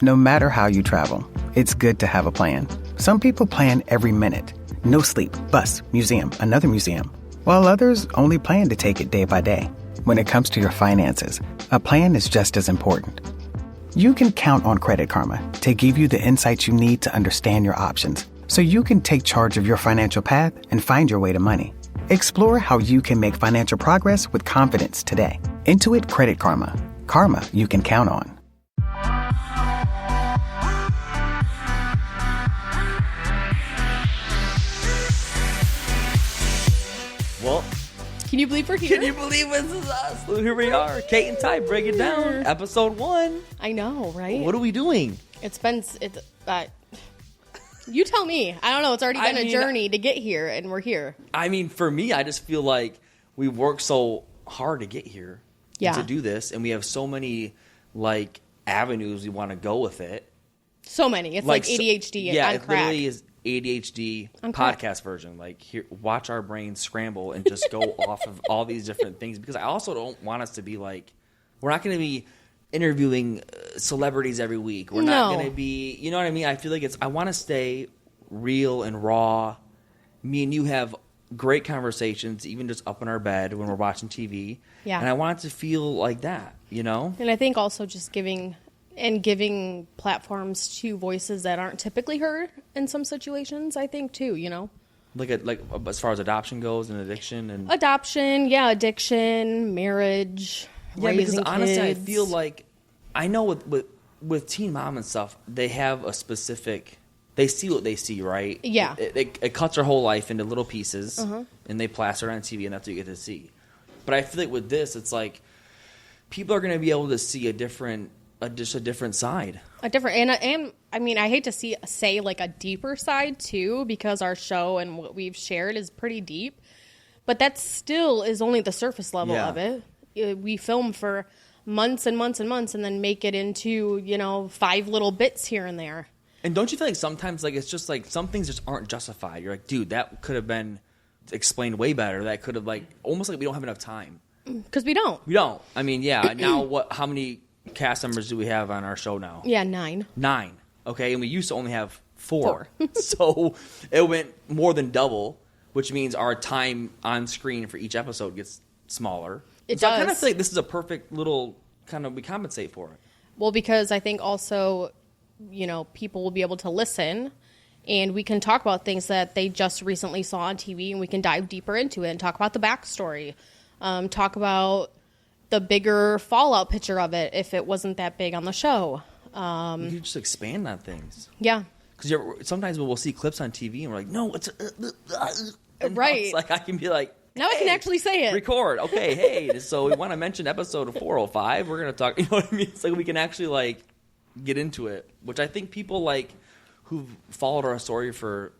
No matter how you travel, it's good to have a plan. Some people plan every minute. No sleep, bus, museum, another museum. While others only plan to take it day by day. When it comes to your finances, a plan is just as important. You can count on Credit Karma to give you the insights you need to understand your options so you can take charge of your financial path and find your way to money. Explore how you can make financial progress with confidence today. Intuit Credit Karma. Karma you can count on. Well, can you believe we're here? Can you believe this is us? Here we are. Cate and Ty, break it down. Episode 1. I know, right? What are we doing? You tell me. I don't know. It's already been a journey to get here, and we're here. I mean, for me, I just feel like we worked so hard to get here to do this, and we have so many avenues we want to go with it. So many. It's like ADHD on it crack. Literally is ADHD on podcast crack. Version. Here, watch our brains scramble and just go off of all these different things, because I also don't want us to be we're not going to be interviewing celebrities every week. We're not going to be, you know what I mean? I feel like I want to stay real and raw. Me and you have great conversations, even just up in our bed when we're watching TV. Yeah. And I want it to feel like that, you know? And I think also just giving platforms to voices that aren't typically heard in some situations, I think too, you know? Like as far as adoption goes and addiction and addiction, marriage. Yeah, because honestly, I feel like I know with Teen Mom and stuff, they have a specific. They see what they see, right? Yeah. It cuts their whole life into little pieces, and they plaster it on TV, and that's what you get to see. But I feel like with this, it's like people are going to be able to see a different side. And I mean, I hate to say a deeper side too, because our show and what we've shared is pretty deep, but that still is only the surface level of it. We film for months and months and months and then make it into, 5 little bits here and there. And don't you feel like sometimes it's just some things just aren't justified? You're like, dude, that could have been explained way better. That could have almost like we don't have enough time. Because we don't. We don't. I mean, yeah. Now how many cast members do we have on our show now? Yeah, 9. 9. Okay. And we used to only have 4. So it went more than double, which means our time on screen for each episode gets smaller. It does. I kind of feel like this is a perfect little we compensate for it. Well, because I think also, people will be able to listen and we can talk about things that they just recently saw on TV and we can dive deeper into it and talk about the backstory. Talk about the bigger fallout picture of it if it wasn't that big on the show. You can just expand on things. Yeah. Because sometimes we'll see clips on TV and we're like, no, it's right. It's I can be like, now I can actually say it. Record. Okay, hey, so we want to mention episode 405. We're going to talk, you know what I mean? It's we can actually, get into it, which I think people, who've followed our story for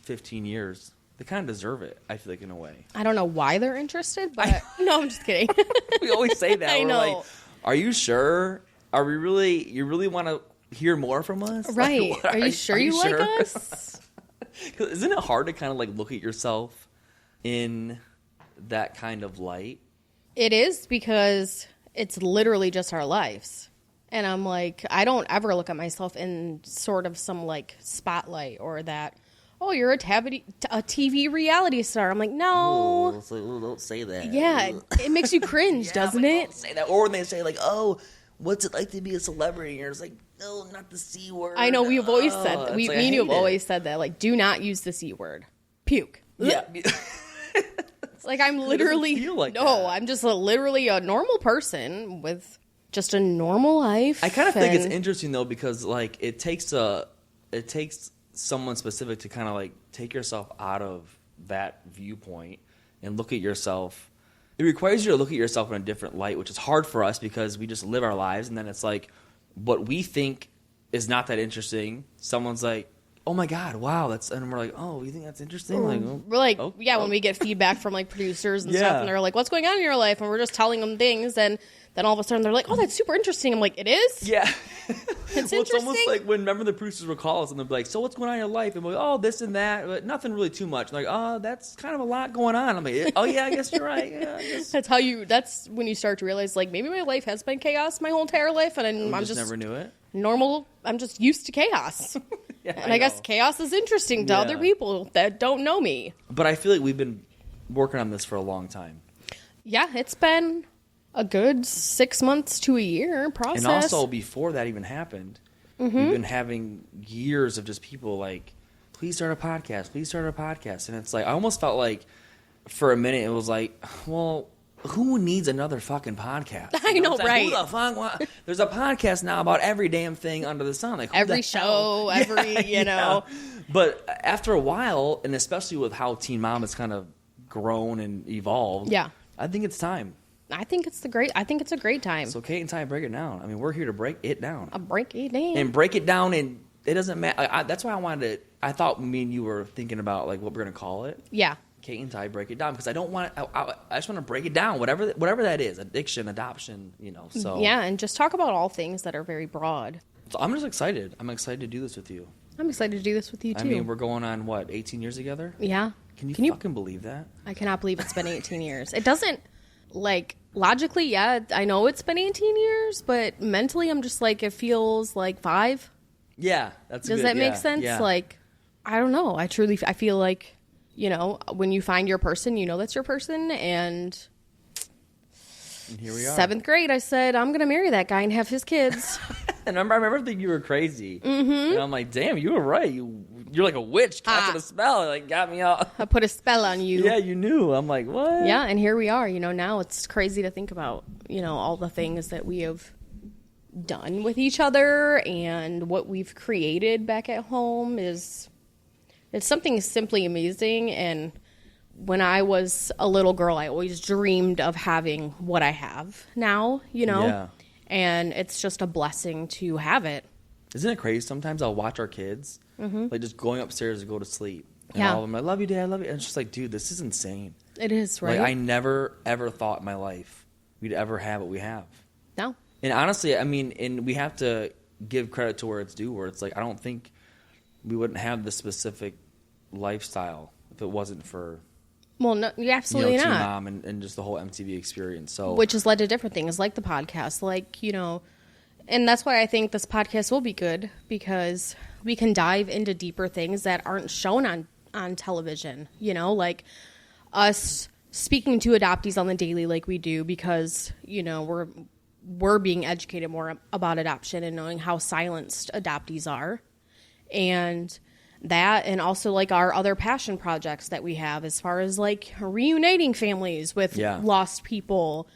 15 years, they kind of deserve it, I feel like, in a way. I don't know why they're interested, but no, I'm just kidding. We always say that. I know. Are you sure? Are we really, you really want to hear more from us? Right. Are you sure you like us? Isn't it hard to kind of, look at yourself in that kind of light? It is, because it's literally just our lives. And I'm I don't ever look at myself in sort of some spotlight or that, oh, you're a TV reality star. I'm like, no. Ooh, don't say that. Yeah, it makes you cringe, doesn't it? Don't say that. Or when they say oh, what's it like to be a celebrity? And you're just no, not the C word. I know, we've always said that. Me and you have always said that. Do not use the C word. Puke. Yeah. I'm literally that. I'm just literally a normal person with just a normal life. I kind of think it's interesting though, because it takes someone specific to kind of take yourself out of that viewpoint and look at yourself. It requires you to look at yourself in a different light, which is hard for us because we just live our lives, and then it's what we think is not that interesting. Someone's oh my God, wow, and we're oh, you think that's interesting? We're when we get feedback from producers and stuff, and they're what's going on in your life? And we're just telling them things, and then all of a sudden they're oh, that's super interesting. I'm it is? Yeah. It's Well, interesting. it's almost like when, remember, the producers would call us and they'd be like, so what's going on in your life? And we're like, oh, this and that, but nothing really too much. Like, oh, that's kind of a lot going on. I'm like, oh yeah, I guess you're right. Yeah, I guess. That's when you start to realize, like, maybe my life has been chaos my whole entire life, and I'm just never knew it. Normal. I'm just used to chaos. Yeah, and I guess chaos is interesting to other people that don't know me. But I feel like we've been working on this for a long time. Yeah, it's been a good 6 months to a year process. And also, before that even happened, we've been having years of just people like, please start a podcast, please start a podcast. And it's like, I almost felt like for a minute it was like, well, who needs another fucking podcast? I know, right? Who the fuck? There's a podcast now about every damn thing under the sun. Like every show, you know. But after a while, and especially with how Teen Mom has kind of grown and evolved, I think it's time. I think it's a great time. So Cate and Ty, break it down. I mean, we're here to break it down. Break it down. And break it down, and it doesn't matter. That's why I wanted to. I thought me and you were thinking about like what we're gonna call it. Yeah. Cate and Ty, break it down, because I don't want. I just want to break it down, whatever that is, addiction, adoption, you know. So yeah, and just talk about all things that are very broad. So I'm just excited. I'm excited to do this with you. I'm excited to do this with you too. I mean, we're going on what, 18 years together? Yeah. Can you fucking believe that? I cannot believe it's been 18 years. It doesn't, like, logically, yeah, I know it's been 18 years, but mentally I'm just like, it feels like 5. Yeah, that's Does good. that make sense? Yeah. Like, I don't know. I feel like, you know, when you find your person, you know that's your person, and here we are. 7th grade, I said, I'm going to marry that guy and have his kids. And I remember thinking you were crazy. Mm-hmm. And I'm like, damn, you were right. You're like a witch casting a spell. It like got me out. I put a spell on you. Yeah, you knew. I'm like, what? Yeah, and here we are. You know, now it's crazy to think about, you know, all the things that we have done with each other and what we've created back at home it's something simply amazing. And when I was a little girl, I always dreamed of having what I have now, you know? Yeah. And it's just a blessing to have it. Isn't it crazy? Sometimes I'll watch our kids, like just going upstairs to go to sleep. And all of them, I love you, Dad, I love you. And it's just like, dude, this is insane. It is, right? Like, I never, ever thought in my life we'd ever have what we have. No. And honestly, I mean, and we have to give credit to where it's due, where it's like, I don't think we wouldn't have the specific lifestyle if it wasn't for... Well, no, absolutely Teen not. Mom and just the whole MTV experience. So, which has led to different things, like the podcast, like, you know, and that's why I think this podcast will be good, because we can dive into deeper things that aren't shown on television, you know, like us speaking to adoptees on the daily like we do, because, you know, we're being educated more about adoption and knowing how silenced adoptees are. And that, and also like our other passion projects that we have as far as like reuniting families with lost people,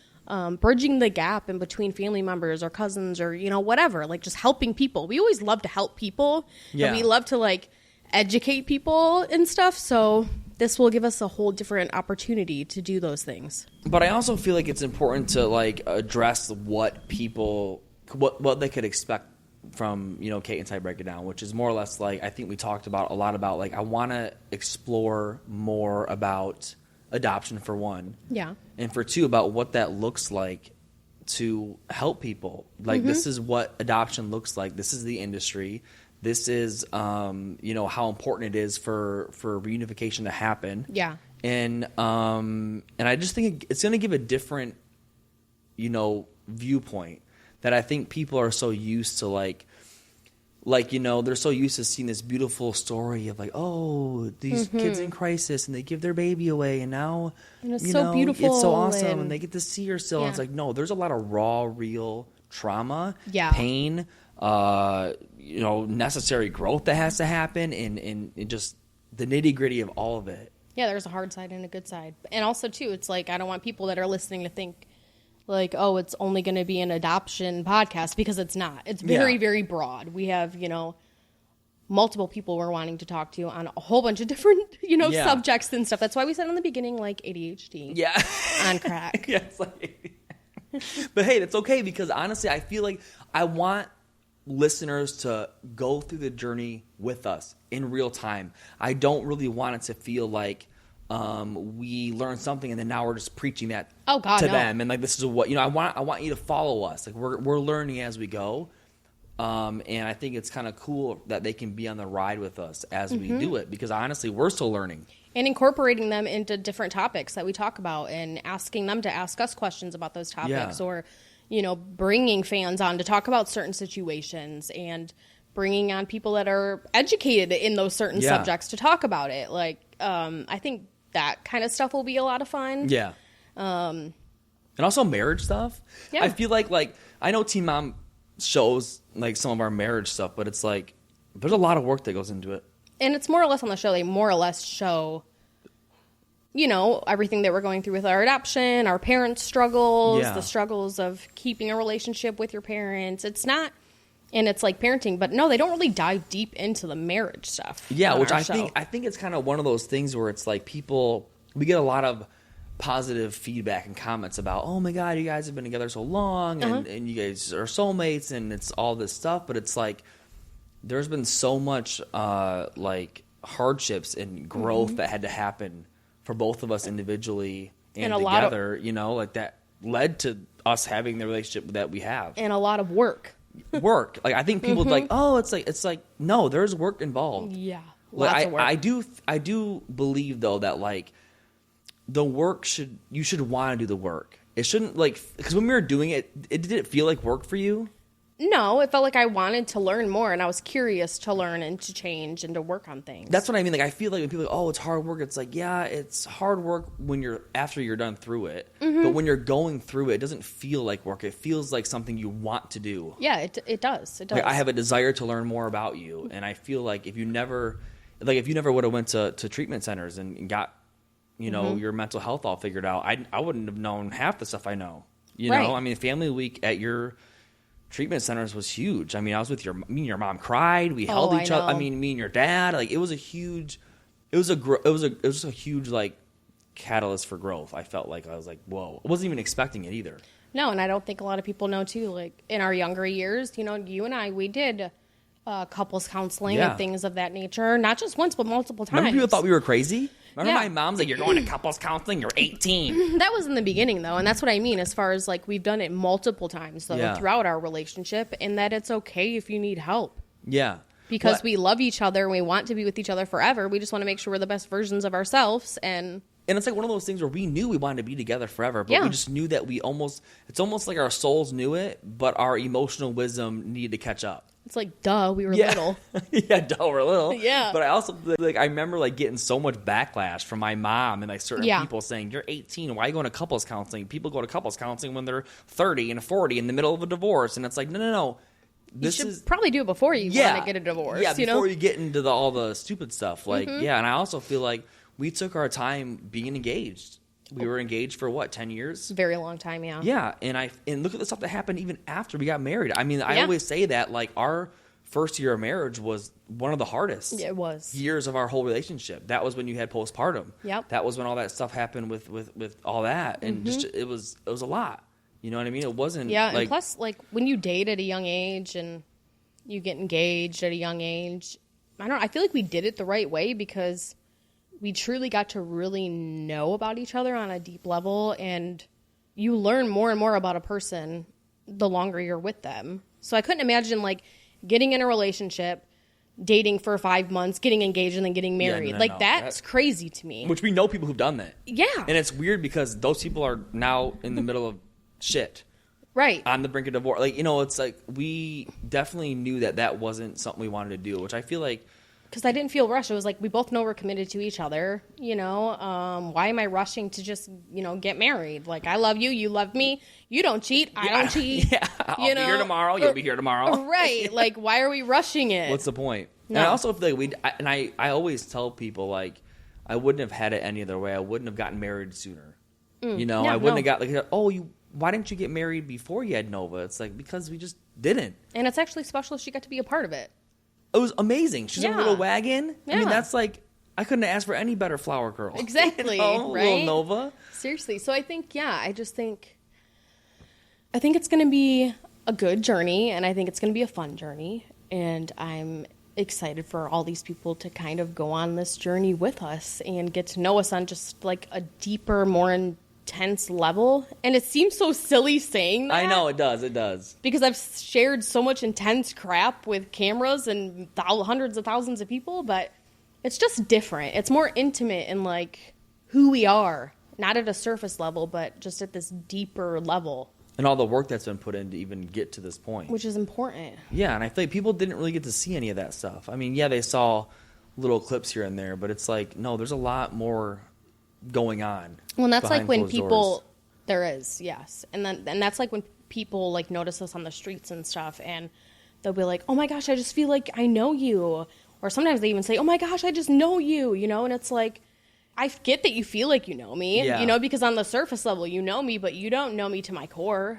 bridging the gap in between family members or cousins or, you know, whatever, like just helping people. We always love to help people, and we love to like educate people and stuff. So this will give us a whole different opportunity to do those things. But I also feel like it's important to like address what people, what they could expect from, you know, Cate and Ty Break It Down, which is more or less like, I think we talked about a lot about like, I want to explore more about adoption for one. Yeah. And for two, about what that looks like to help people. Like, this is what adoption looks like. This is the industry. This is, you know, how important it is for reunification to happen. Yeah. And I just think it's going to give a different, you know, viewpoint that I think people are so used to, like, you know, they're so used to seeing this beautiful story of like, oh, these kids in crisis and they give their baby away and now, and it's so beautiful. It's so awesome and they get to see her still. And it's like, no, there's a lot of raw, real trauma, pain, you know, necessary growth that has to happen and just the nitty gritty of all of it. Yeah, there's a hard side and a good side. And also, too, it's like, I don't want people that are listening to think, like, oh, it's only going to be an adoption podcast, because it's not. It's very, very broad. We have, you know, multiple people we're wanting to talk to on a whole bunch of different, you know, subjects and stuff. That's why we said in the beginning, like, ADHD. Yeah. On crack. Yeah, it's like, but hey, that's okay, because honestly, I feel like I want listeners to go through the journey with us in real time. I don't really want it to feel like we learned something and then now we're just preaching that to them, and like, this is what, you know, I want you to follow us. Like, we're learning as we go. And I think it's kind of cool that they can be on the ride with us as we do it, because honestly, we're still learning. And incorporating them into different topics that we talk about and asking them to ask us questions about those topics, or, bringing fans on to talk about certain situations and bringing on people that are educated in those certain subjects to talk about it. Like, I think that kind of stuff will be a lot of fun. Yeah. And also marriage stuff. Yeah. I feel like I know Teen Mom shows like some of our marriage stuff, but it's like there's a lot of work that goes into it. And it's more or less on the show. They more or less show, everything that we're going through with our adoption, our parents' struggles, the struggles of keeping a relationship with your parents. It's not, and it's like parenting, but no, they don't really dive deep into the marriage stuff. Yeah, which I think it's kind of one of those things where it's like we get a lot of positive feedback and comments about, oh my God, you guys have been together so long and you guys are soulmates and it's all this stuff. But it's like, there's been so much like hardships and growth that had to happen for both of us individually and together, like that led to us having the relationship that we have. And a lot of work. Like, I think people like, oh, it's like, no, there's work involved. Yeah. Lots of work. I do believe though that like, the work you should want to do the work. It shouldn't because when we were doing it, did it feel like work for you? No, it felt like I wanted to learn more and I was curious to learn and to change and to work on things. That's what I mean. Like, I feel like when people are like, oh, it's hard work. It's like, yeah, it's hard work after you're done through it. But when you're going through it doesn't feel like work. It feels like something you want to do. Yeah, it does. It does. Like, I have a desire to learn more about you. And I feel like if you never would have went to treatment centers and got your mental health all figured out, I wouldn't have known half the stuff I know. Right. I mean, Family Week at your treatment centers was huge. I mean, I was with me and your mom cried. We held each other. I mean, me and your dad. Like, it was a huge like catalyst for growth. I felt like I was like, whoa. I wasn't even expecting it either. No, and I don't think a lot of people know too. Like, in our younger years, you and I, we did couples counseling and things of that nature. Not just once, but multiple times. Remember people thought we were crazy? Remember my mom's like, you're going to couples counseling, you're 18. That was in the beginning, though, and that's what I mean as far as, like, we've done it multiple times, though, throughout our relationship, and that it's okay if you need help. Yeah. Because we love each other and we want to be with each other forever. We just want to make sure we're the best versions of ourselves, and it's like one of those things where we knew we wanted to be together forever, but we just knew that it's almost like our souls knew it, but our emotional wisdom needed to catch up. It's like, duh, we were little. Yeah, duh, we're little. Yeah. But I also, I remember, getting so much backlash from my mom and, certain people saying, you're 18, why are you going to couples counseling? People go to couples counseling when they're 30 and 40 in the middle of a divorce. And it's like, no. You should probably do it before you want to get a divorce. Yeah, before you get into all the stupid stuff. And I also feel like we took our time being engaged. We were engaged for 10 years? Very long time, yeah. Yeah, and look at the stuff that happened even after we got married. I mean, I always say that our first year of marriage was one of the hardest. It was. Years of our whole relationship. That was when you had postpartum. Yep. That was when all that stuff happened with all that, and just it was a lot. You know what I mean? It wasn't. Yeah, and plus, when you date at a young age and you get engaged at a young age, I feel like we did it the right way because we truly got to really know about each other on a deep level, and you learn more and more about a person the longer you're with them. So I couldn't imagine getting in a relationship, dating for 5 months, getting engaged, and then getting married. No. That's crazy to me. Which we know people who've done that. Yeah. And it's weird because those people are now in the middle of shit. Right. On the brink of divorce. It's like we definitely knew that wasn't something we wanted to do, which I feel like. Because I didn't feel rushed. It was like, we both know we're committed to each other, why am I rushing to just, get married? I love you, you love me, you don't cheat, I don't cheat. Yeah, I'll be here tomorrow, you'll be here tomorrow. Right, why are we rushing it? What's the point? No. And I also feel like I always tell people, I wouldn't have had it any other way. I wouldn't have gotten married sooner. I wouldn't have got, why didn't you get married before you had Nova? It's because we just didn't. And it's actually special she got to be a part of it. It was amazing. She's a little wagon. Yeah. I mean, that's I couldn't ask for any better flower girl. Exactly, right? Little Nova. Seriously. So I think, I think it's going to be a good journey, and I think it's going to be a fun journey, and I'm excited for all these people to kind of go on this journey with us and get to know us on just a deeper, more in intense level. And it seems so silly saying that. I know, it does. Because I've shared so much intense crap with cameras and hundreds of thousands of people, but it's just different. It's more intimate in, like, who we are. Not at a surface level, but just at this deeper level. And all the work that's been put in to even get to this point. Which is important. Yeah, and I feel like people didn't really get to see any of that stuff. I mean, yeah, they saw little clips here and there, but it's like, no, there's a lot more going on. Well, and that's like when people doors. There is, yes. And that's like when people like notice us on the streets and stuff, and they'll be like, oh my gosh, I just feel like I know you. Or sometimes they even say, oh my gosh, I just know you, you know, and it's like, I get that you feel like you know me, you know, because on the surface level, you know me, but you don't know me to my core.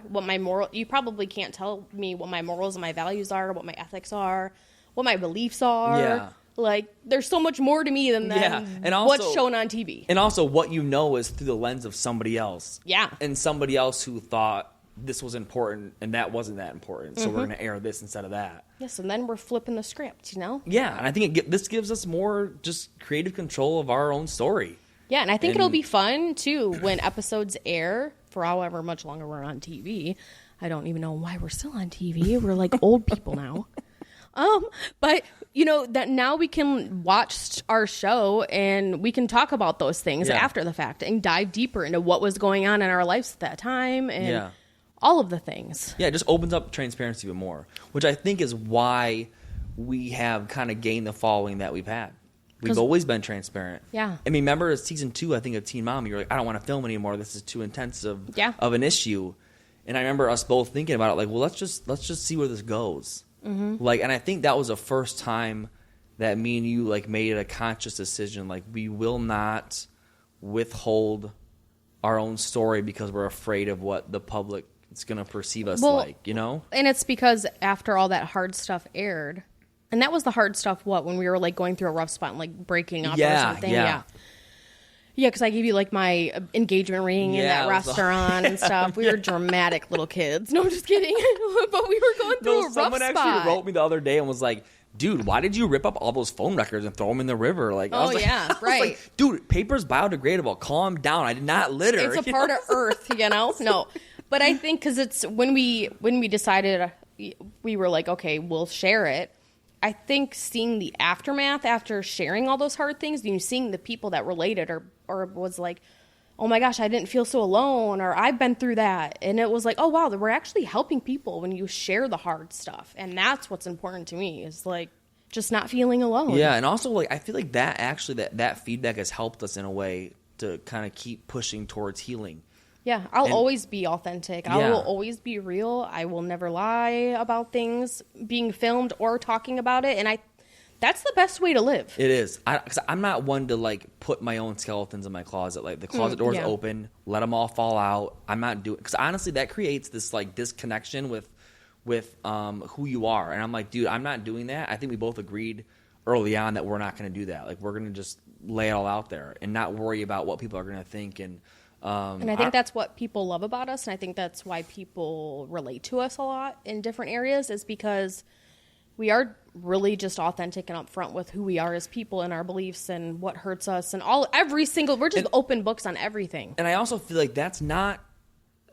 You probably can't tell me what my morals and my values are, what my ethics are, what my beliefs are. Yeah. Like, there's so much more to me than and also, what's shown on TV. And also, what you know is through the lens of somebody else. Yeah. And somebody else who thought this was important and that wasn't that important, so we're going to air this instead of that. Yes, and then we're flipping the script, you know? Yeah, and I think this gives us more just creative control of our own story. Yeah, and I think it'll be fun, too, when episodes air for however much longer we're on TV. I don't even know why we're still on TV. We're like old people now. But, you know, that now we can watch our show and we can talk about those things after the fact and dive deeper into what was going on in our lives at that time and all of the things. Yeah, it just opens up transparency even more, which I think is why we have kind of gained the following that we've had. We've always been transparent. Yeah. I mean, remember season 2, I think, of Teen Mom, you're like, I don't want to film anymore. This is too intense of an issue. And I remember us both thinking about it, like, well, let's just see where this goes. Mm-hmm. Like, and I think that was the first time that me and you like made a conscious decision, like, we will not withhold our own story because we're afraid of what the public is going to perceive us like, you know? And it's because after all that hard stuff aired, and that was the hard stuff, when we were like going through a rough spot and like breaking up or something. Yeah, because I gave you like my engagement ring in that restaurant and stuff. We were dramatic little kids. No, I'm just kidding. But we were going through a rough spot. Someone actually wrote me the other day and was like, dude, why did you rip up all those phone records and throw them in the river? Like, I was like, right. Like, dude, paper's biodegradable. Calm down. I did not litter. It's a part of Earth, you know? No. But I think because it's when we decided we were like, okay, we'll share it. I think seeing the aftermath after sharing all those hard things, seeing the people that related or was like, oh my gosh, I didn't feel so alone, or I've been through that. And it was like, oh wow, we're actually helping people when you share the hard stuff. And that's what's important to me, is like just not feeling alone. Yeah, and also like I feel like that actually that feedback has helped us in a way to kind of keep pushing towards healing. Yeah, I'll always be authentic. I will always be real. I will never lie about things being filmed or talking about it. And that's the best way to live. It is. Because I'm not one to like put my own skeletons in my closet. Like the closet door's open, let them all fall out. I'm not doing, because honestly that creates this like disconnection with who you are. And I'm like, dude, I'm not doing that. I think we both agreed early on that we're not going to do that. Like we're going to just lay it all out there and not worry about what people are going to think. And I think that's what people love about us, and I think that's why people relate to us a lot in different areas, is because we are really just authentic and upfront with who we are as people and our beliefs and what hurts us and we're just open books on everything. And I also feel like that's not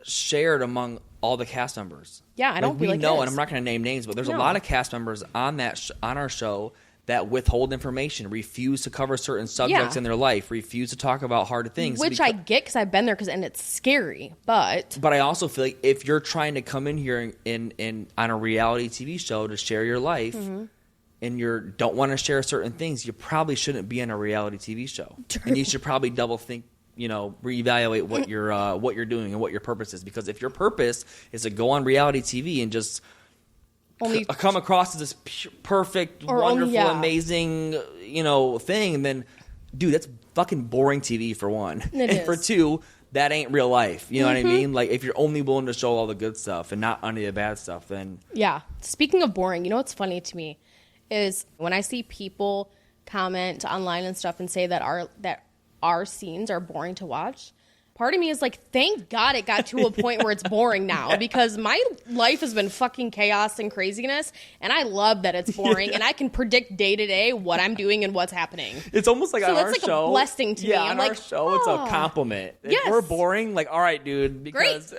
shared among all the cast members. Yeah, I don't feel like it is. And I'm not going to name names, but there's a lot of cast members on on our show that withhold information, refuse to cover certain subjects in their life, refuse to talk about hard things. Which I get because I've been there, and it's scary. But I also feel like if you're trying to come in here in on a reality TV show to share your life, and you don't want to share certain things, you probably shouldn't be on a reality TV show. True. And you should probably double think, reevaluate what you're doing and what your purpose is. Because if your purpose is to go on reality TV and just come across as this perfect, wonderful, amazing, thing, and then, dude, that's fucking boring TV for one. And for two, that ain't real life. You know what I mean? Like, if you're only willing to show all the good stuff and not any of the bad stuff, then... Yeah. Speaking of boring, what's funny to me is when I see people comment online and stuff and say that our scenes are boring to watch, part of me is like, thank God it got to a point where it's boring now, because my life has been fucking chaos and craziness, and I love that it's boring, and I can predict day to day what I'm doing and what's happening. It's almost like on our like show. A blessing to me. On our show, it's a compliment. If we're boring, like, all right, dude, because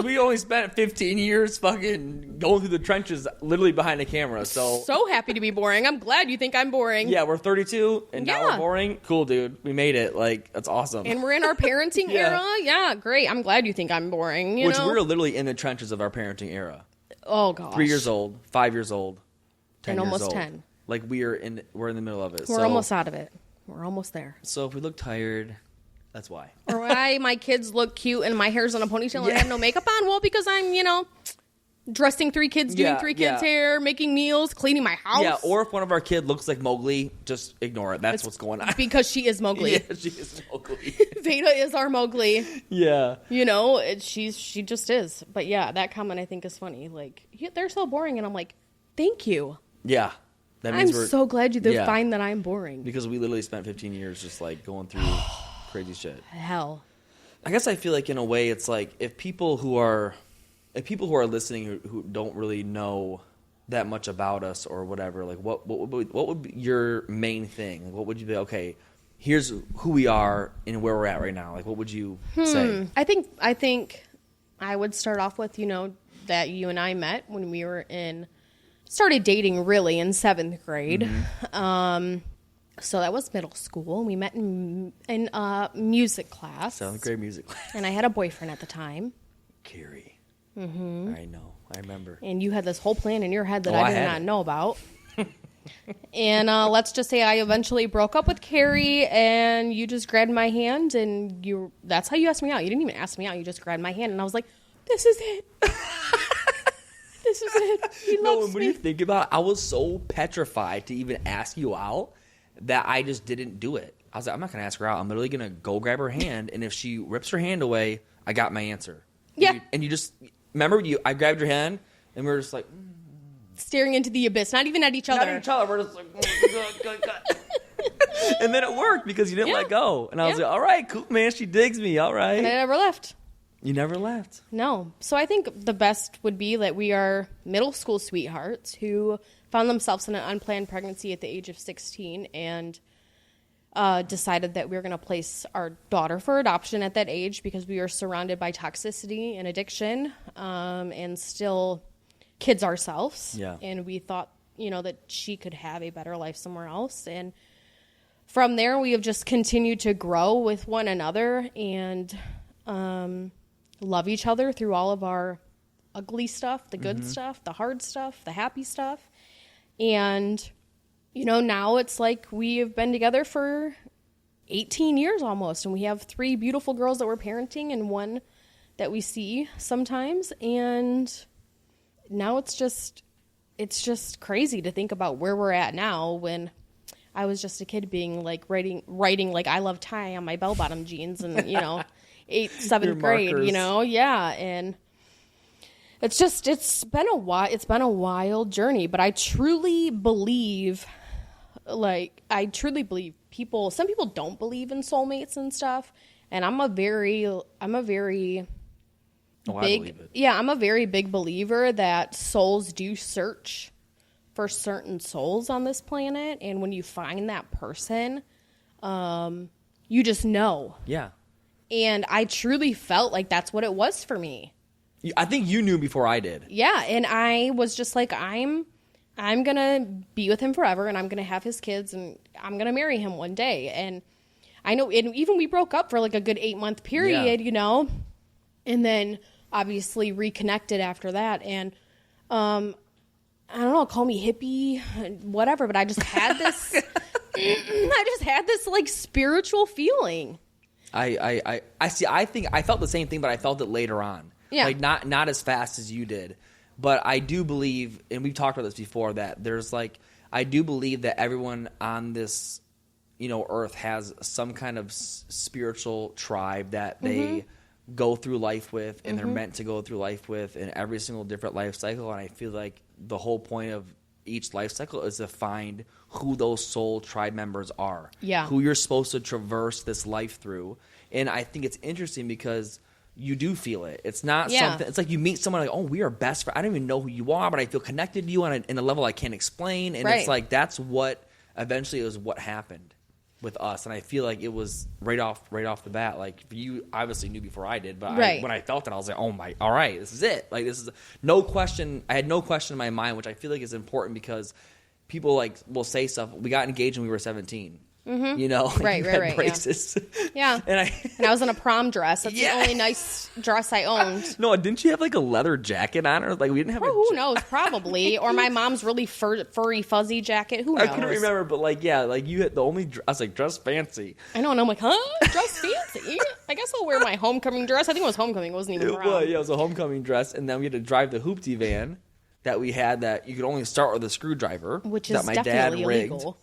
we only spent 15 years fucking going through the trenches, literally behind the camera. So happy to be boring. I'm glad you think I'm boring. Yeah, we're 32, and now we're boring. Cool, dude. We made it. Like, that's awesome. And we're in our parenting era. Yeah, great. I'm glad you think I'm boring. Which we're literally in the trenches of our parenting era. Oh gosh. 3 years old, 5 years old, 10 and years almost old. 10. Like, we're in the middle of it. We're almost out of it. We're almost there. So if we look tired, that's why. Or why my kids look cute and my hair's in a ponytail and I have no makeup on? Well, because I'm, dressing 3 kids, doing 3 kids' hair, making meals, cleaning my house. Yeah, or if one of our kids looks like Mowgli, just ignore it. That's what's going on. Because she is Mowgli. Yeah, she is Mowgli. Veda is our Mowgli. Yeah. She just is. But yeah, that comment I think is funny. Like, they're so boring. And I'm like, thank you. Yeah. That means I'm so glad you find that I'm boring. Because we literally spent 15 years just like going through crazy shit. Hell. I guess I feel like in a way it's like if people who are listening who don't really know that much about us or whatever, like what would be your main thing? What would you be, okay, here's who we are and where we're at right now. Like what would you say? I think I would start off with, that you and I met when we were started dating really in 7th grade. Mm-hmm. So that was middle school. We met in music class. 7th grade music class. And I had a boyfriend at the time. Carrie. Mm-hmm. I know. I remember. And you had this whole plan in your head that I did not know about. And let's just say I eventually broke up with Carrie, and you just grabbed my hand, and that's how you asked me out. You didn't even ask me out. You just grabbed my hand, and I was like, this is it. This is it. He loves me. When you think about it, I was so petrified to even ask you out that I just didn't do it. I was like, I'm not going to ask her out. I'm literally going to go grab her hand, and if she rips her hand away, I got my answer. Yeah. And you just, remember, I grabbed your hand, and we were just like... staring into the abyss, not even at each other. Not at each other. We're just like... And then it worked because you didn't let go. And I was like, all right, cool, man. She digs me. All right. And I never left. You never left. No. So I think the best would be that we are middle school sweethearts who found themselves in an unplanned pregnancy at the age of 16 and decided that we were going to place our daughter for adoption at that age because we were surrounded by toxicity and addiction and still kids ourselves. Yeah. And we thought, that she could have a better life somewhere else. And from there, we have just continued to grow with one another and love each other through all of our ugly stuff, the good stuff, the hard stuff, the happy stuff. And, now it's like we have been together for 18 years almost. And we have 3 beautiful girls that we're parenting and 1 that we see sometimes. And now it's just crazy to think about where we're at now when I was just a kid being like writing like I love Ty on my bell bottom jeans and 8th, 7th grade, yeah. And it's been a while. It's been a wild journey, but I truly believe people, some people don't believe in soulmates and stuff. And I'm a very big believer that souls do search for certain souls on this planet, and when you find that person, you just know. Yeah. And I truly felt like that's what it was for me. I think you knew before I did. Yeah, and I was just like, I'm gonna be with him forever, and I'm gonna have his kids, and I'm gonna marry him one day. And I know, and even we broke up for like a good 8-month period, and then obviously reconnected after that. And I don't know, call me hippie, whatever, but I just had this like spiritual feeling. I see. I think I felt the same thing, but I felt it later on. Yeah. Like not as fast as you did. But I do believe, and we've talked about this before, that there's I do believe that everyone on this, earth has some kind of spiritual tribe that they go through life with, and they're meant to go through life with in every single different life cycle. And I feel like the whole point of each life cycle is to find who those soul tribe members are. Yeah. Who you're supposed to traverse this life through. And I think it's interesting because you do feel it. It's not something. It's like you meet someone like, oh, we are best friends. I don't even know who you are, but I feel connected to you on a level I can't explain. And it's like that's what eventually is what happened with us. And I feel like it was right off the bat. Like you obviously knew before I did, but when I felt it, I was like, oh my, all right, this is it. Like this is no question. I had no question in my mind, which I feel like is important because people like will say stuff. We got engaged when we were 17. Mm-hmm. You know, right, braces. Yeah. and I was in a prom dress. That's the only nice dress I owned. No, didn't you have like a leather jacket on, or like we didn't have? Who knows? Probably, or my mom's really furry fuzzy jacket. Who knows? I couldn't remember, but like like you had the only. I was like dress fancy. I know, and I'm like, huh? Dress fancy? I guess I'll wear my homecoming dress. I think it was homecoming. It wasn't even prom. It was a homecoming dress, and then we had to drive the hoopty van that we had that you could only start with a screwdriver, which is that my definitely dad rigged. illegal.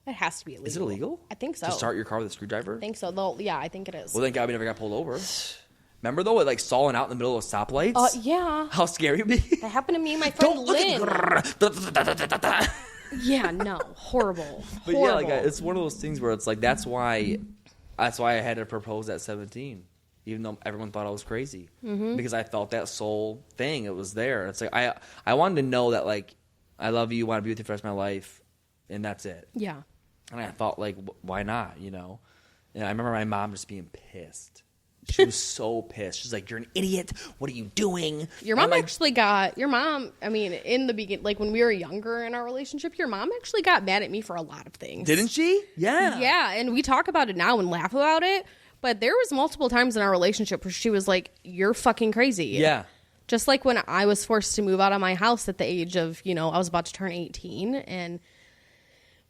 It has to be illegal. Is it illegal? I think so. To start your car with a screwdriver? I think so. Yeah, I think it is. Well, thank God we never got pulled over. Remember, though, it like stalling out in the middle of stoplights? Yeah. How scary it would be? That happened to me and my friend Lynn. Yeah, no. Horrible. But yeah, like it's one of those things where it's like that's why I had to propose at 17. Even though everyone thought I was crazy. Mm-hmm. Because I felt that soul thing. It was there. It's like I wanted to know that, like, I love you, want to be with you for the rest of my life, and that's it. Yeah. And I thought, like, why not, you know? And I remember my mom just being pissed. She was so pissed. She's like, you're an idiot. What are you doing? Your mom I mean, in the beginning, like when we were younger in our relationship, your mom actually got mad at me for a lot of things. Didn't she? Yeah. Yeah, and we talk about it now and laugh about it, but there was multiple times in our relationship where she was like, you're fucking crazy. Yeah. Just like when I was forced to move out of my house at the age of, I was about to turn 18, and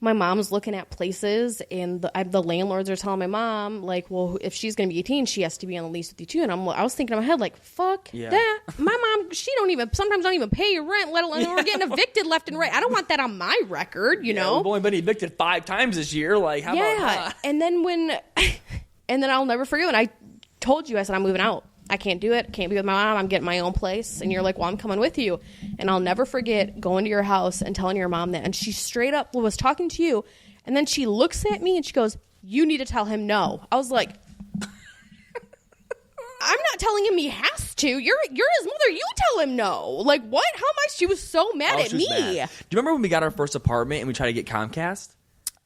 my mom's looking at places, and the landlords are telling my mom, like, well, if she's going to be 18, she has to be on the lease with you too. And I was thinking in my head, like, fuck that. My mom, she sometimes don't even pay rent, let alone we're getting evicted left and right. I don't want that on my record, you know? We've only been evicted 5 times this year. Like, how about that? And then I'll never forget when I told you, I said, I'm moving out. I can't do it. Can't be with my mom. I'm getting my own place. And you're like, well, I'm coming with you. And I'll never forget going to your house and telling your mom that. And she straight up was talking to you. And then she looks at me and she goes, you need to tell him no. I was like, I'm not telling him he has to. You're his mother. You tell him no. Like, what? How much? She was so mad at me. Mad. Do you remember when we got our first apartment and we tried to get Comcast?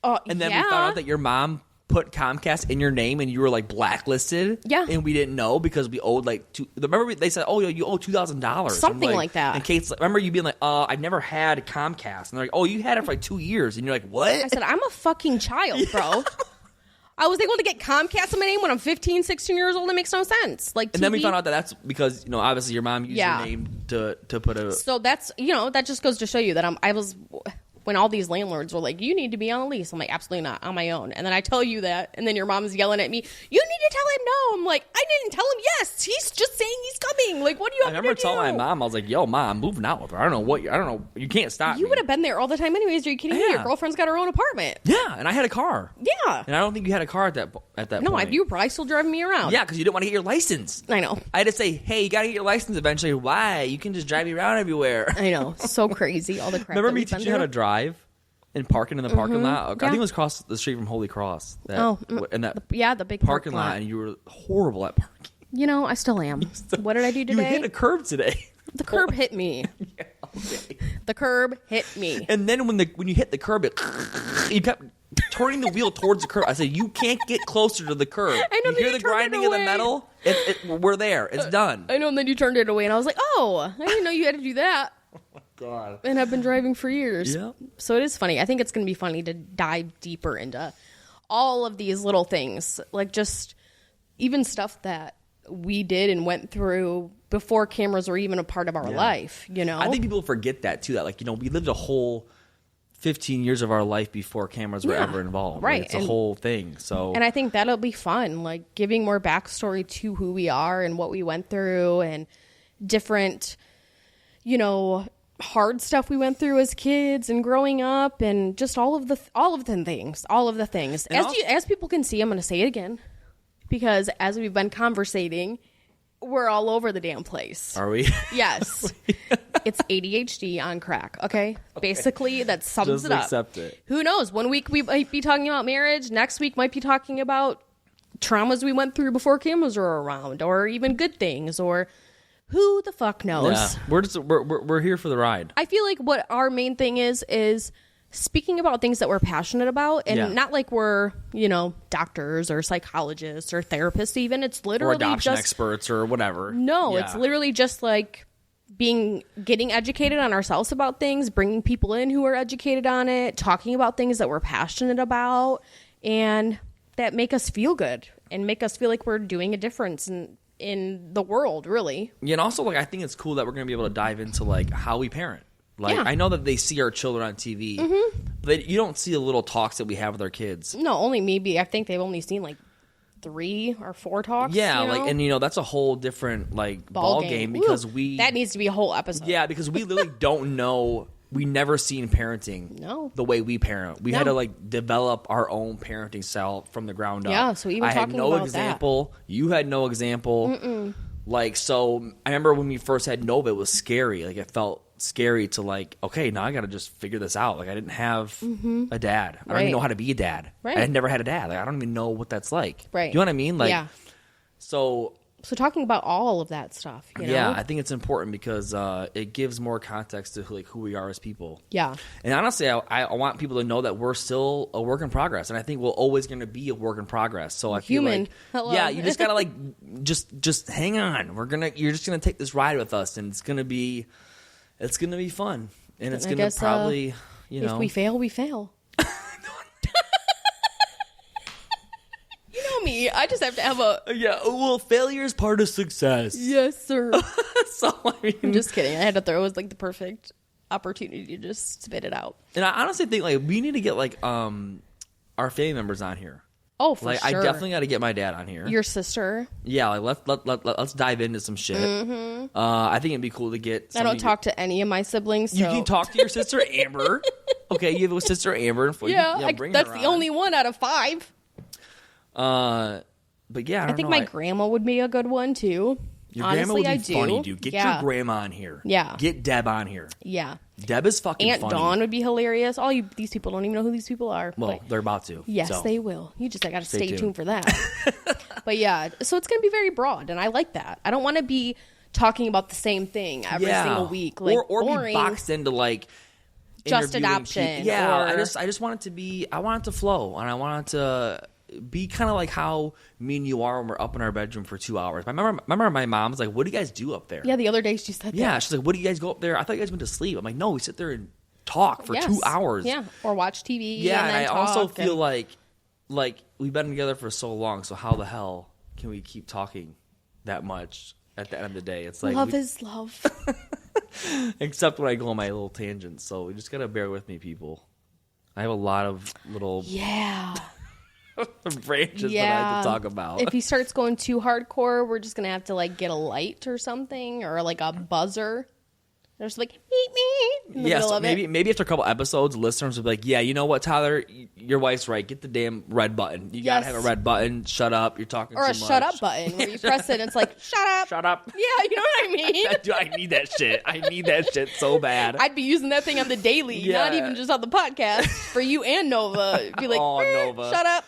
And then we found out that your mom put Comcast in your name and you were like blacklisted. Yeah. And we didn't know because we owed like remember they said, oh, you owe $2,000. Something like that. And Kate's like, remember you being like, I've never had Comcast. And they're like, oh, you had it for like 2 years. And you're like, what? I said, I'm a fucking child, bro. I was able to get Comcast in my name when I'm 15, 16 years old. It makes no sense. Like, and then we found out that that's because, obviously your mom used your name to put a... So that's, that just goes to show you that I was... When all these landlords were like, you need to be on the lease. I'm like, absolutely not, on my own. And then I tell you that, and then your mom's yelling at me, you need to tell him no. I'm like, I didn't tell him yes. He's just saying he's coming. Like, what do you want me to do? I remember telling my mom, I was like, yo, Mom, I'm moving out with her. I don't know. You can't stop me. You would have been there all the time anyways. Are you kidding me? Your girlfriend's got her own apartment. Yeah, and I had a car. Yeah. And I don't think you had a car at that point. No, you were probably still driving me around. Yeah, because you didn't want to get your license. I know. I had to say, hey, you got to get your license eventually. Why? You can just drive me around everywhere. I know. So crazy. All the crap. Remember me teaching you how to drive? And parking in the parking lot. I think it was across the street from Holy Cross. The big parking lot, and you were horrible at parking. I still am. What did I do today? You hit a curb today. The curb hit me. Yeah, okay. The curb hit me. And then when you hit the curb, you kept turning the wheel towards the curb. I said, you can't get closer to the curb. I know. You hear the grinding of the metal? We're there. It's done. I know. And then you turned it away, and I was like, oh, I didn't know you had to do that. Oh my God. And I've been driving for years. Yep. So it is funny. I think it's going to be funny to dive deeper into all of these little things. Like just even stuff that we did and went through before cameras were even a part of our life, I think people forget that too. That we lived a whole 15 years of our life before cameras were ever involved. Right. It's a whole thing. So, and I think that'll be fun. Like giving more backstory to who we are and what we went through and different... hard stuff we went through as kids and growing up, and just all of the things. As people can see, I'm going to say it again, because as we've been conversating, we're all over the damn place. Are we? Yes. It's ADHD on crack. Okay. Basically, that sums it up. Just accept it. Who knows? 1 week we might be talking about marriage. Next week might be talking about traumas we went through before cameras were around, or even good things, or who the fuck knows. Yeah. We're here for the ride. I feel like what our main thing is speaking about things that we're passionate about, and not like we're, doctors or psychologists or therapists even. It's literally or adoption just experts or whatever. No, it's literally just like getting educated on ourselves about things, bringing people in who are educated on it, talking about things that we're passionate about, and that make us feel good and make us feel like we're doing a difference in the world, really. Yeah, and also, like, I think it's cool that we're going to be able to dive into, like, how we parent. Like, I know that they see our children on TV, but you don't see the little talks that we have with our kids. No, only maybe. I think they've only seen, like, 3 or 4 talks. Yeah, like, and that's a whole different like ball game because that needs to be a whole episode. Yeah, because we literally don't know. We never seen parenting the way we parent. We had to like develop our own parenting style from the ground up. Yeah, so even I had no about example. You had no example. Like, so I remember when we first had Nova, it was scary. Like, it felt scary to like, okay, now I got to just figure this out. Like, I didn't have a dad. I don't even know how to be a dad. Right. I had never had a dad. Like, I don't even know what that's like. Right. You know what I mean? Like, So talking about all of that stuff, Yeah, I think it's important because it gives more context to like who we are as people. Yeah. And honestly, I want people to know that we're still a work in progress, and I think we're always going to be a work in progress. So I feel like, Hello. you just gotta like just hang on. You're just gonna take this ride with us, and it's gonna be fun, and it's gonna probably if we fail, we fail. Me. I just have to have failure is part of success. Yes, sir. So I mean, I'm just kidding. I had to throw. It was like the perfect opportunity to just spit it out. And I honestly think like we need to get like our family members on here. Oh, for like, sure. I definitely got to get my dad on here. Your sister. Yeah, like let's dive into some shit. I think it'd be cool to get. I don't talk to any of my siblings. So. You can talk to your sister Amber. Okay, you have a sister Amber. Bring that's the only one out of 5. But yeah, I think my grandma would be a good one too. Your Honestly, grandma would be funny, dude. Get your grandma on here. Yeah. Get Deb on here. Yeah. Deb is fucking Aunt funny. Dawn would be hilarious. These people don't even know who these people are. Well, they're about to. Yes, they will. I got to stay tuned for that. But yeah, so it's going to be very broad, and I like that. I don't want to be talking about the same thing every single week, like or boring. Be boxed into like just adoption. Yeah, I just want it to be. I want it to flow, and I want it to be kind of like how me and you are when we're up in our bedroom for 2 hours. I remember my mom was like, "What do you guys do up there?" Yeah, the other day she said that. Yeah, she's like, "What do you guys go up there? I thought you guys went to sleep." I'm like, "No, we sit there and talk for 2 hours." Yeah, or watch TV. Yeah, and I also feel like we've been together for so long, so how the hell can we keep talking that much at the end of the day? It's like love is love. Except when I go on my little tangents, so you just gotta bear with me, people. I have a lot of little branches that I have to talk about. If he starts going too hardcore, we're just gonna have to like get a light or something, or like a buzzer. There's like meet me. In the middle of maybe after a couple episodes, listeners will be like, "Yeah, you know what, Tyler, your wife's right. Get the damn red button. You gotta have a red button. Shut up. You're talking too much." Or a shut up button where you press it and it's like, "Shut up, shut up." Yeah, you know what I mean. Dude, I need that shit. I need that shit so bad. I'd be using that thing on the daily, not even just on the podcast. For you and Nova, it'd be like, Nova, shut up.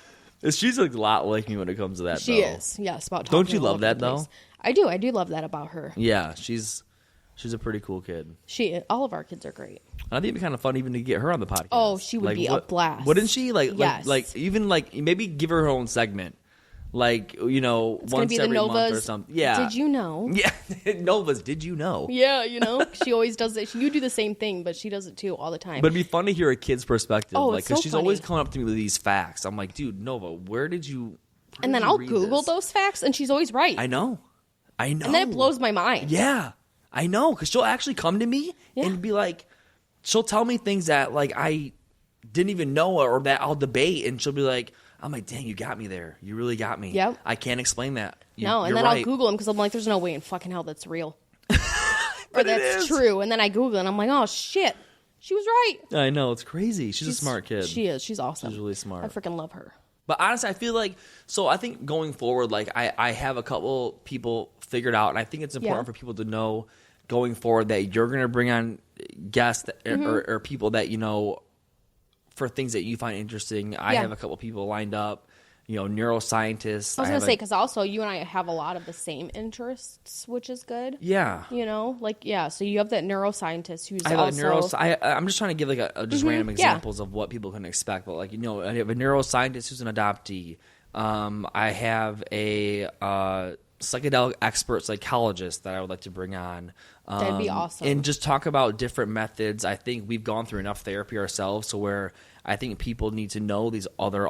She's a lot like me when it comes to that. She is, yes. About talking. Don't you love that though? I do. I do love that about her. Yeah, she's a pretty cool kid. All of our kids are great. I think it'd be kind of fun even to get her on the podcast. Oh, she would be a blast. Wouldn't she? Yes. Like even like maybe give her own segment. Like, it's once every month or something. Yeah. Did you know? Yeah. Nova's Did You Know? Yeah, she always does it. You do the same thing, but she does it too all the time. But it'd be fun to hear a kid's perspective. Oh, like, because she's always coming up to me with these facts. I'm like, dude, Nova, where did you And then I'll Google those facts, and she's always right. I know. And then it blows my mind. Yeah. I know, because she'll actually come to me and be like, she'll tell me things that like I didn't even know or that I'll debate, and she'll be like, I'm like, dang, you got me there. You really got me. Yep. I can't explain that. And then I'll Google them because I'm like, there's no way in fucking hell that's real. Or that's true. And then I Google it and I'm like, oh shit, she was right. I know, it's crazy. She's a smart kid. She is. She's awesome. She's really smart. I freaking love her. But honestly, I feel like, so I think going forward, like I have a couple people figured out, and I think it's important for people to know going forward that you're going to bring on guests or people that, for things that you find interesting. I have a couple people lined up, neuroscientists. I was going to say, because also you and I have a lot of the same interests, which is good. Yeah. So you have that neuroscientist who's I have also... I'm just trying to give just random examples of what people can expect. But I have a neuroscientist who's an adoptee. I have a psychedelic expert psychologist that I would like to bring on. That'd be awesome. And just talk about different methods. I think we've gone through enough therapy ourselves to where I think people need to know these other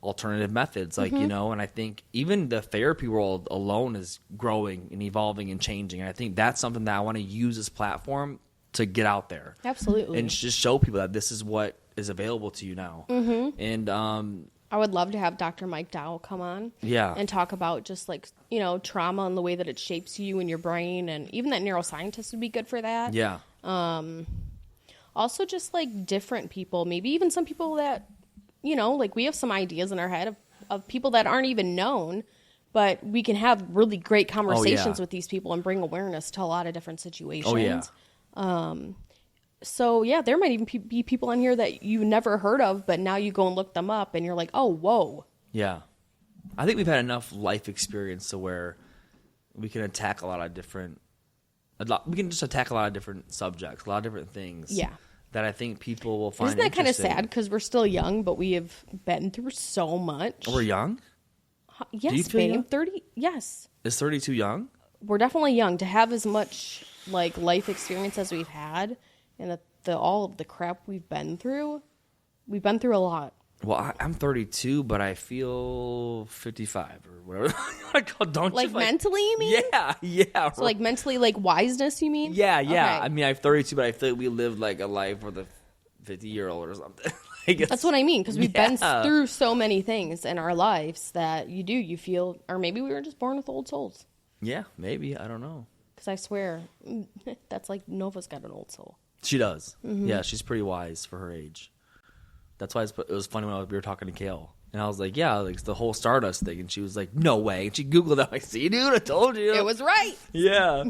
alternative methods, and I think even the therapy world alone is growing and evolving and changing. And I think that's something that I want to use this platform to get out there. Absolutely. And just show people that this is what is available to you now. Mm-hmm. And I would love to have Dr. Mike Dow come on. Yeah. And talk about just trauma and the way that it shapes you and your brain, and even that neuroscientist would be good for that. Yeah. Also just different people, maybe even some people that we have some ideas in our head of people that aren't even known, but we can have really great conversations with these people and bring awareness to a lot of different situations. Oh, yeah. So, yeah, there might even be people in here that you never heard of, but now you go and look them up and you're like, oh, whoa. Yeah. I think we've had enough life experience to where we can attack a lot of different subjects, a lot of different things. Yeah. That I think people will find interesting. Isn't that kind of sad? Because we're still young, but we have been through so much. We're young? Yes, babe. Young? 30. Yes. Is 32 young? We're definitely young. To have as much life experience as we've had, and all of the crap we've been through a lot. Well, I'm 32, but I feel 55 or whatever. Don't you? Mentally, you mean? Yeah. So, mentally, wiseness, you mean? Yeah. Okay. I mean, I'm 32, but I feel like we lived, a life with a 50-year-old or something. That's what I mean, because we've been through so many things in our lives that you feel, or maybe we were just born with old souls. Yeah, maybe. I don't know. Because I swear, that's Nova's got an old soul. She does. Mm-hmm. Yeah, she's pretty wise for her age. That's why it was funny when we were talking to Kale. And I was like, yeah, it's the whole Stardust thing. And she was like, no way. And she Googled it. I'm like, see, dude, I told you. It was right. Yeah.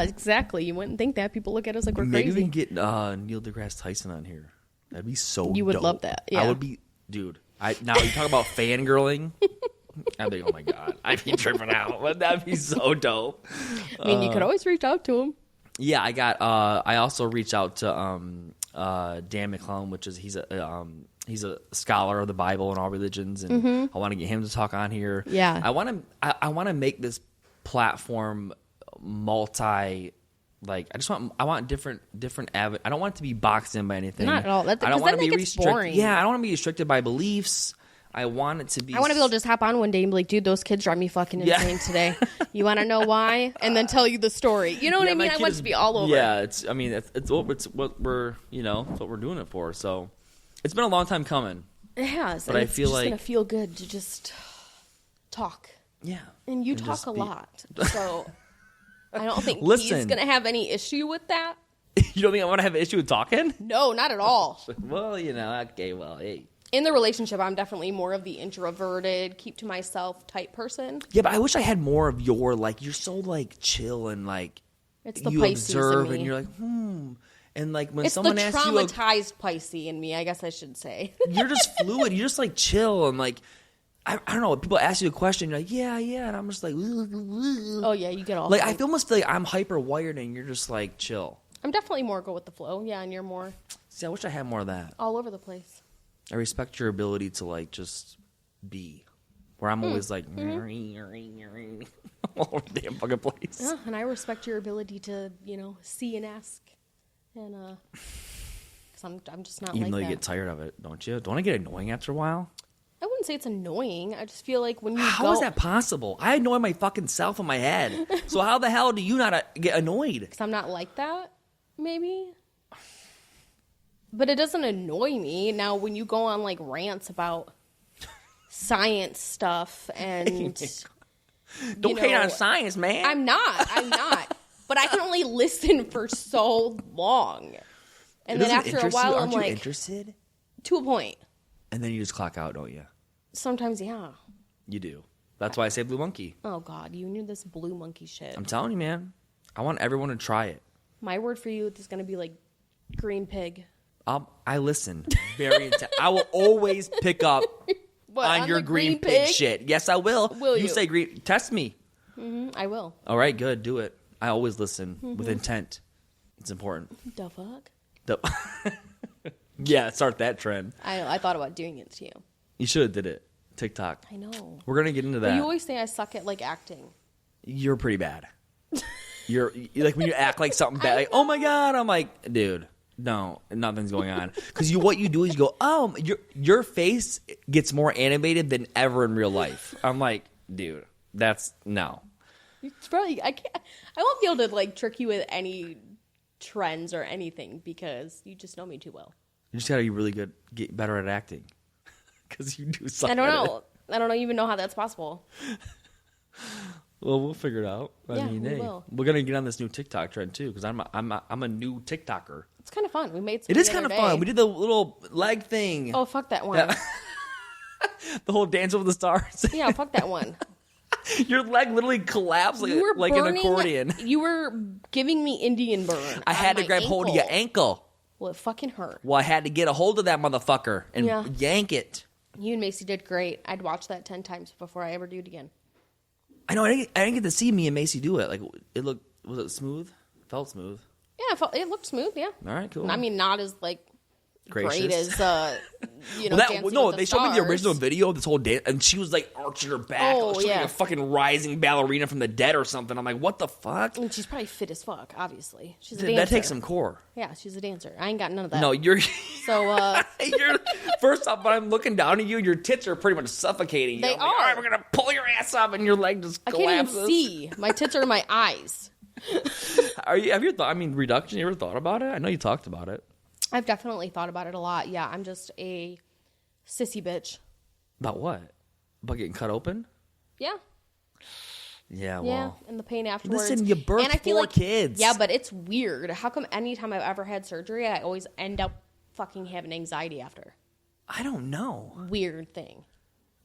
Exactly. You wouldn't think that. People look at us like we're Maybe crazy. Maybe we can get Neil deGrasse Tyson on here. That'd be so dope. You would love that. Yeah. I would be, dude. Now you talk about fangirling. I'd be, oh my God. I'd be tripping out. But that'd be so dope. I mean, you could always reach out to him. Yeah, I also reached out to Dan McClellan, which is he's a scholar of the Bible and all religions, and I want to get him to talk on here. Yeah, I want to make this platform multi. I want different I don't want it to be boxed in by anything. Not at all. I don't want to be restricted. Boring. Yeah, I don't want to be restricted by beliefs. I want it to be. I want to be able to just hop on one day and be like, dude, those kids drive me fucking insane today. You want to know why? And then tell you the story. You know what I mean? I want it to be all over. Yeah, it's what we're it's what we're doing it for. So it's been a long time coming. It has, but and I feel it's like gonna feel good to just talk. Yeah, and you talk a lot, so I don't think he's gonna have any issue with that. You don't think I want to have an issue with talking? No, not at all. Well, okay, well, hey. In the relationship, I'm definitely more of the introverted, keep to myself type person. Yeah, but I wish I had more of your, you're so, chill and, it's the you Pisces observe in me. And you're like, And, when it's someone asks you... It's the traumatized Pisces in me, I guess I should say. You're just fluid. You're just, chill and, I don't know. People ask you a question, you're like, yeah, and I'm just like... Oh, yeah, you get all... I almost feel like I'm hyper-wired and you're just, chill. I'm definitely more go with the flow, yeah, and you're more... See, I wish I had more of that. All over the place. I respect your ability to just be, where I'm always all over the damn fucking place. Yeah, and I respect your ability to see and ask, and because I'm just not even though that. You get tired of it, don't you? Don't it get annoying after a while? I wouldn't say it's annoying. I just feel like when you how is that possible? I annoy my fucking self in my head. So how the hell do you not get annoyed? Because I'm not like that, maybe. But it doesn't annoy me. Now, when you go on, rants about science stuff and... Don't hate on science, man. I'm not. But I can only listen for so long. And then after a while, I'm like... interested? To a point. And then you just clock out, don't you? Sometimes, yeah. You do. That's why I say Blue Monkey. Oh, God. You knew this Blue Monkey shit. I'm telling you, man. I want everyone to try it. My word for you is going to be, green pig. I listen very intense. I will always pick up What, on your the green pig shit. Yes, I will. Will you? You say green. Test me. I will. All right, good. Do it. I always listen with intent. It's important. The fuck? Yeah, start that trend. I know. I thought about doing it to you. You should have did it. TikTok. I know. We're going to get into that. But you always say I suck at, like, acting. You're pretty bad. You're like when you act like something bad, like, oh my God, I'm like, dude, no, nothing's going on. Because what you do is you go, oh, your face gets more animated than ever in real life. I'm like, dude, that's no. It's probably I won't be able to like trick you with any trends or anything because you just know me too well. You just gotta be really good, get better at acting. Because you do something. I don't even know how that's possible. Well, we'll figure it out. I mean, we will. We're gonna get on this new TikTok trend too, because I'm a new TikToker. It's kind of fun. We made some. It is kind of fun. We did the little leg thing. Oh, fuck that one. Yeah. The whole Dance Over the Stars. Yeah, fuck that one. Your leg literally collapsed like an accordion. You were giving me Indian burn. I had to grab hold of your ankle. Well, it fucking hurt. Well, I had to get a hold of that motherfucker and yank it. You and Macy did great. I'd watch that 10 times before I ever do it again. I know. I didn't get to see me and Macy do it. Like, was it smooth? Felt smooth. Yeah, it looked smooth. Yeah. All right, cool. I mean, not as like gracious. Great as they showed me the original video of this whole dance, and she was like arching her back, like a fucking rising ballerina from the dead or something. I'm like, what the fuck? And she's probably fit as fuck. Obviously, she's a dancer. That takes some core. Yeah, she's a dancer. I ain't got none of that. No, you're. So, you're first off, when I'm looking down at you, your tits are pretty much suffocating you. They are. Like, all right, we're gonna pull your ass up, and your leg just collapses. I can't even see. My tits are in my eyes. Have you thought? I mean, reduction. You ever thought about it? I know you talked about it. I've definitely thought about it a lot. Yeah, I'm just a sissy bitch. About what? About getting cut open? Yeah. Yeah, well. Yeah, and the pain afterwards. Listen, you birthed 4 kids. Yeah, but it's weird. How come anytime I've ever had surgery, I always end up fucking having anxiety after? I don't know. Weird thing.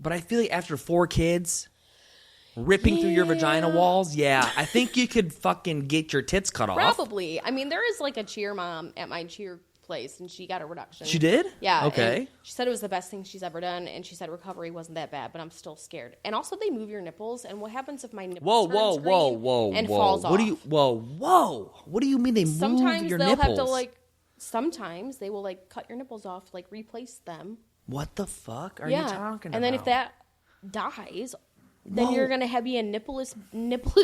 But I feel like after 4 kids ripping through your vagina walls, I think you could fucking get your tits cut off. Probably. I mean, there is like a cheer mom at my cheer place, and she got a reduction. She did? Yeah. Okay. She said it was the best thing she's ever done, and she said recovery wasn't that bad, but I'm still scared. And also, they move your nipples, and what happens if my nipples turn green and falls off? What do you mean they move your nipples? Sometimes they will like cut your nipples off, like replace them. What the fuck are you talking about? And then if that dies, then you're gonna be a nippleless boob.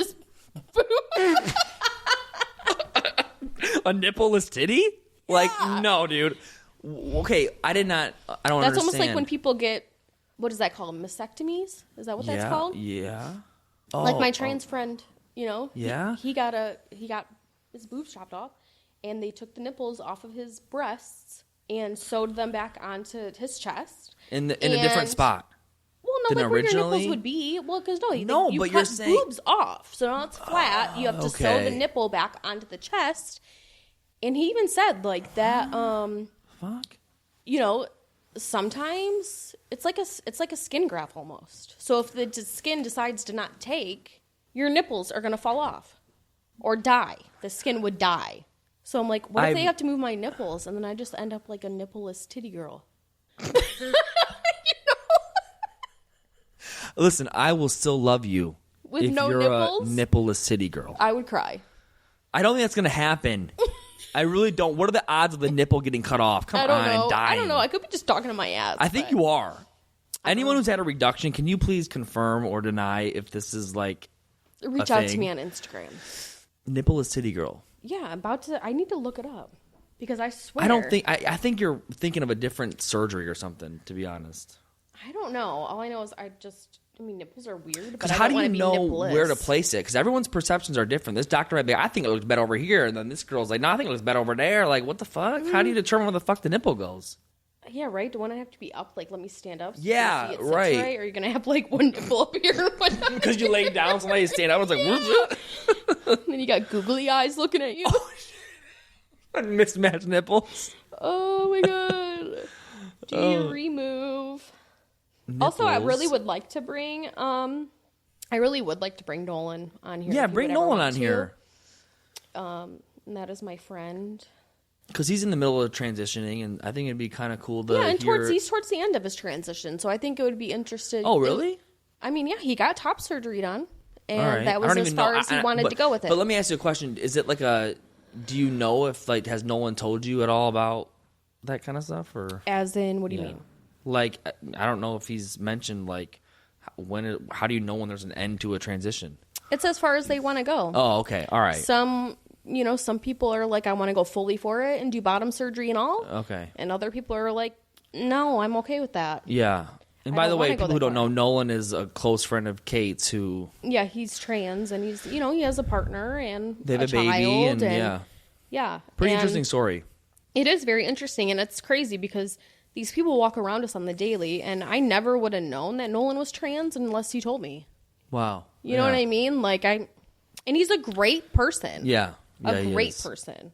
A nippleless titty? Like, no, dude. Okay, I don't understand. That's almost like when people get, what is that called? Mastectomies? Is that what that's called? Yeah. Like my trans friend, Yeah. He got his boobs chopped off, and they took the nipples off of his breasts and sewed them back onto his chest. In a different spot. Well, no, like where your nipples would be. Well, because you but cut you're saying boobs off, so now it's flat. You have to sew the nipple back onto the chest. And he even said like that. Fuck. Sometimes it's like a skin graft almost. So if the skin decides to not take, your nipples are gonna fall off or die. The skin would die. So I'm like, what if they have to move my nipples, and then I just end up like a nippleless titty girl? Listen, I will still love you with if no you're nipples. A nippleless titty girl. I would cry. I don't think that's gonna happen. I really don't. What are the odds of the nipple getting cut off? Come on, and dying. I don't know. I could be just talking to my ass. I think you are. Anyone who's had a reduction, can you please confirm or deny if this is like reach out to me on Instagram. Nippleless titty girl. Yeah, I need to look it up because I swear. I think you're thinking of a different surgery or something. To be honest, I don't know. All I know is nipples are weird. Because how do you know where to place it? Because everyone's perceptions are different. This doctor might be, I think it looks better over here, and then this girl's like, no, I think it looks better over there. Like, what the fuck? Mm-hmm. How do you determine where the fuck the nipple goes? Yeah, right. Do I have to be up? Like, let me stand up. So yeah, you see right. Or are you gonna have like one nipple up here? Because you lay down, somebody you stand up. I was like, where's it? And then you got googly eyes looking at you. Mismatched nipples. Oh my god. Do you remove? Nipples. Also, I really would like to bring Nolan on here. Yeah, bring Nolan on here. And that is my friend. Because he's in the middle of transitioning, and I think it'd be kind of cool to and hear... he's towards the end of his transition, so I think it would be interesting. Oh, really? He got top surgery done, and right. that was as far as he wanted to go with it. But let me ask you a question. Is it like do you know if, like, has Nolan told you at all about that kind of stuff? Or as in, what do you mean? Like, I don't know if he's mentioned, like, how do you know when there's an end to a transition? It's as far as they want to go. Oh, okay. All right. Some people are like, I want to go fully for it and do bottom surgery and all. Okay. And other people are like, no, I'm okay with that. Yeah. And by the way, people who don't know, Nolan is a close friend of Kate's who... Yeah, he's trans, and he's, he has a partner and they have a child, baby, and yeah. Pretty interesting story. It is very interesting, and it's crazy because these people walk around us on the daily, and I never would have known that Nolan was trans unless he told me. Wow. You know what I mean? Like, and he's a great person. Yeah. A great person.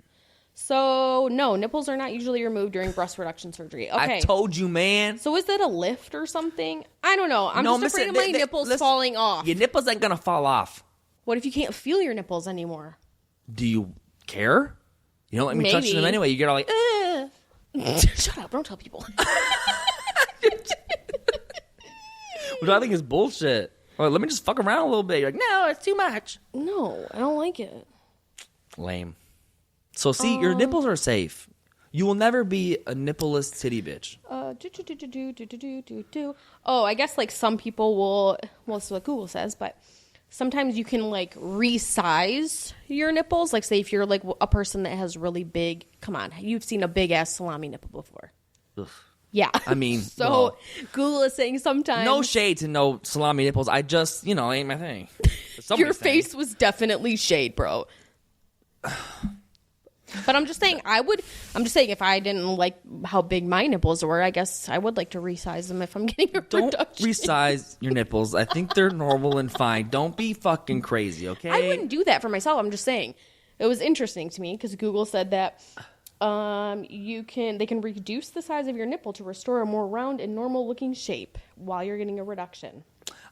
So, no, nipples are not usually removed during breast reduction surgery. Okay. I told you, man. So is that a lift or something? I don't know. I'm just afraid of my nipples falling off. Your nipples ain't going to fall off. What if you can't feel your nipples anymore? Do you care? You don't let me touch them anyway. You get all like, Shut up. Don't tell people. Which I think is bullshit. Or let me just fuck around a little bit. You're like, no, it's too much. No, I don't like it. Lame. So, see, your nipples are safe. You will never be a nippleless titty bitch. Oh, I guess, like, some people will... Well, this is what Google says, but sometimes you can, like, resize your nipples. Like, say if you're, like, a person that has really big... Come on, you've seen a big-ass salami nipple before. Ugh. Yeah. I mean... So, well, Google is saying sometimes... No shade to no salami nipples. I just, ain't my thing. Your face was definitely shade, bro. But I'm just saying, if I didn't like how big my nipples were, I guess I would like to resize them if I'm getting a reduction. Don't resize your nipples. I think they're normal and fine. Don't be fucking crazy, okay? I wouldn't do that for myself. I'm just saying. It was interesting to me because Google said that they can reduce the size of your nipple to restore a more round and normal looking shape while you're getting a reduction.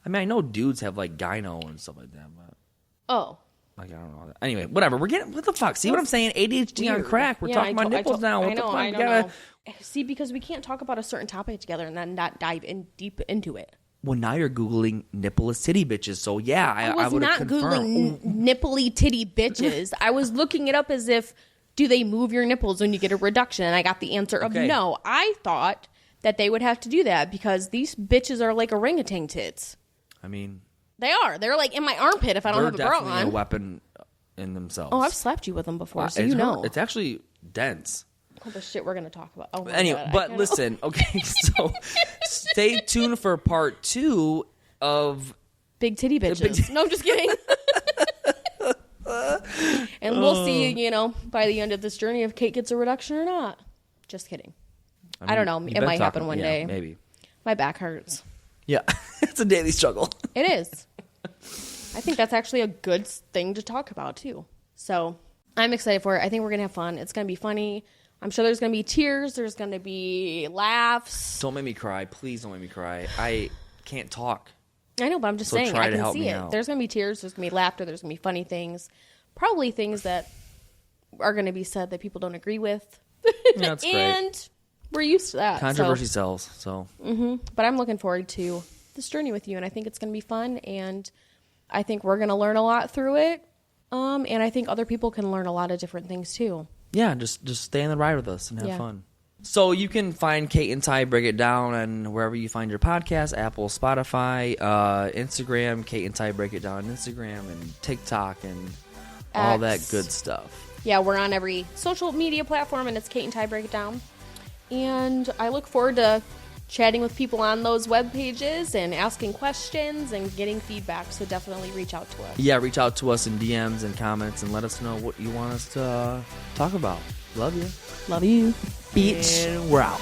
I mean, I know dudes have like gyno and stuff like that, but like I don't know. Anyway, whatever. We're getting what the fuck? See what I'm saying? ADHD weird. On crack. We're talking about nipples now. What the fuck? I know. See, because we can't talk about a certain topic together and then not dive in deep into it. Well, now you're Googling nippleless titty bitches. So, yeah, I would have confirmed. I was not Googling nipply titty bitches. I was looking it up as if, do they move your nipples when you get a reduction? And I got the answer of no. I thought that they would have to do that because these bitches are like orangutan tits. I mean... They are. They're like in my armpit if I don't have a bra on. They're definitely a weapon in themselves. Oh, I've slapped you with them before, so you know. It's actually dense. Oh, the shit we're going to talk about. Oh, anyway, God, but listen, okay, so stay tuned for part 2 of... Big titty bitches. No, I'm just kidding. And we'll see, by the end of this journey if Kate gets a reduction or not. Just kidding. I don't know. It might happen one day. Maybe. My back hurts. Yeah, it's a daily struggle. It is. I think that's actually a good thing to talk about, too. So I'm excited for it. I think we're going to have fun. It's going to be funny. I'm sure there's going to be tears. There's going to be laughs. Don't make me cry. Please don't make me cry. I can't talk. I know, but I'm just saying. I can see it. Out. There's going to be tears. There's going to be laughter. There's going to be funny things. Probably things that are going to be said that people don't agree with. That's great. And we're used to that. Controversy sells. So. Mm-hmm. But I'm looking forward to this journey with you, and I think it's going to be fun, and I think we're going to learn a lot through it, and I think other people can learn a lot of different things too. Yeah, just stay on the ride with us and have fun. So you can find Cate and Ty Break It Down and wherever you find your podcast, Apple, Spotify, Instagram, Cate and Ty Break It Down on Instagram and TikTok and all that good stuff. Yeah, we're on every social media platform, and it's Cate and Ty Break It Down. And I look forward to chatting with people on those web pages and asking questions and getting feedback. So definitely reach out to us. Yeah, reach out to us in DMs and comments and let us know what you want us to talk about. Love you. Love you. Beach. And we're out.